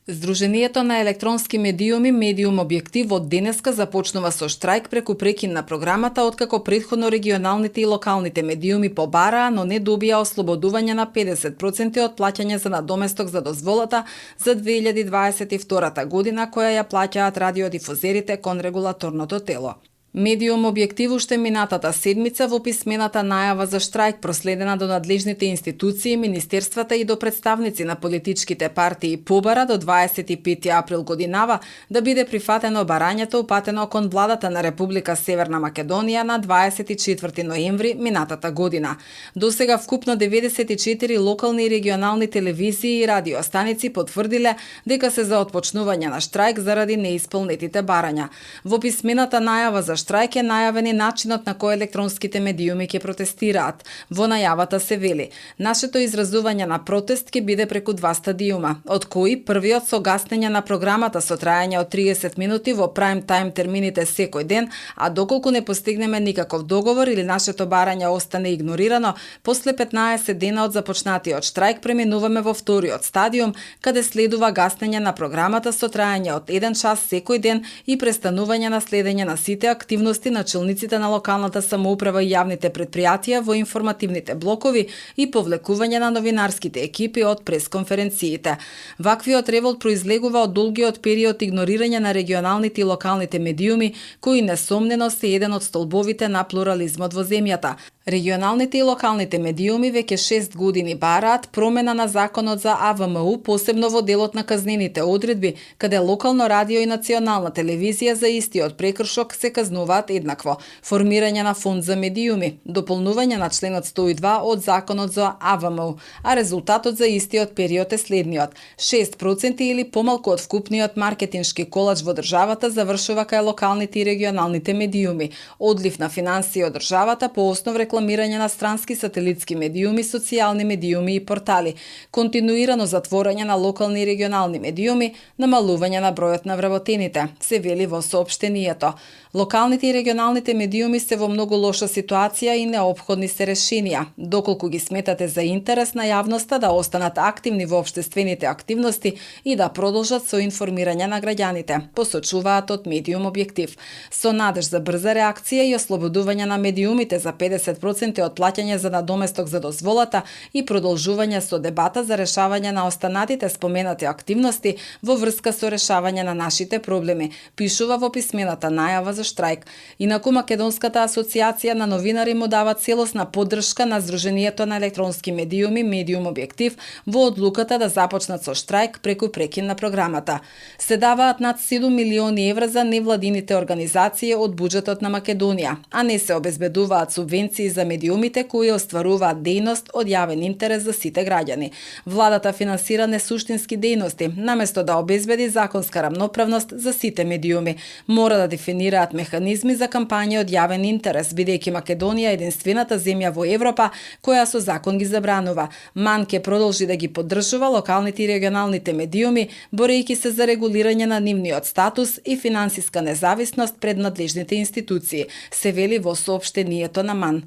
Сдруженијето на електронски медиуми Медиум Објектив од денеска започнува со штрајк преку прекин на програмата, откако претходно регионалните и локалните медиуми побараа, но не добија ослободување на 50% од плаќање за надоместок за дозволата за 2022 година, која ја плаќаат радиодифузерите кон регулаторното тело. Медиум Објектив уште минатата седмица во писмената најава за штрајк проследена до надлежните институции, министерствата и до представници на политичките партии побара до 25 април годинава да биде прифатено барањето упатено кон владата на Република Северна Македонија на 24 ноември минатата година. Досега вкупно 94 локални и регионални телевизии и радиостаници потврдиле дека се за отпочнување на штрајк заради неисполнетите барања. Во писмената најава за штрајк е најавен и начинот на кој електронските медиуми ќе протестираат. Во најавата се вели: нашето изразување на протест ќе биде преку два стадиума, од кои првиот со гаснење на програмата со траење од 30 минути во прайм тајм термините секој ден, а доколку не постигнеме никаков договор или нашето барање остане игнорирано, после 15 дена од започнатиот штрајк преминуваме во вториот стадиум, каде следува гаснење на програмата со траење од 1 час секој ден и престанување на следење на сите активности на челниците на локалната самоуправа и јавните предпријатија во информативните блокови и повлекување на новинарските екипи од пресконференциите. Ваквиот револт произлегува од долгиот период игнорирање на регионалните и локалните медиуми, кои несомнено се еден од столбовите на плурализмот во земјата. Регионалните и локалните медиуми веќе 6 години бараат промена на законот за АВМУ, посебно во делот на казнените одредби, каде локално радио и национална телевизија за истиот прекршок се казнуваат еднакво, формирање на фонд за медиуми, дополнување на членот 102 од законот за АВМУ, а резултатот за истиот период е следниот: 6% или помалку од вкупниот маркетиншки колач во државата завршува кај локалните и регионалните медиуми, одлив на финансии од државата по основ рекламирање на странски сателитски медиуми, социјални медиуми и портали, континуирано затворање на локални и регионални медиуми, намалување на бројот на вработените, се вели во соопштението. Локалните и регионалните медиуми се во многу лоша ситуација и неопходни се решенија, доколку ги сметате за интерес на јавноста да останат активни во општествените активности и да продолжат со информирање на граѓаните, посочуваат од Медиум Објектив. Со надеж за брза реакција и ослободување на медиумите за 50% од плаќање за надоместок за дозволата и продолжување со дебата за решавање на останатите споменати активности во врска со решавање на нашите проблеми, пишува во писмената најава за штрајк. Инаку Македонската асоциација на новинари му дава целосна поддршка на Сдруженијето на електронски медиуми Медиум Објектив во одлуката да започнат со штрајк преку прекин на програмата. Се даваат над 7 милиони евра за невладините организации од буџетот на Македонија, а не се обезбедуваат субвенции за медиумите кои остваруваат дејност од јавен интерес за сите граѓани. Владата финансира несуштински дејности, наместо да обезбеди законска рамноправност за сите медиуми. Мора да дефинираат механизми за кампања од јавен интерес, бидејќи Македонија е единствената земја во Европа која со закон ги забранува. МАН ќе продолжи да ги поддржува локалните и регионалните медиуми, борејќи се за регулирање на нивниот статус и финансиска независност пред надлежните институции, се вели во соопштението на МАН.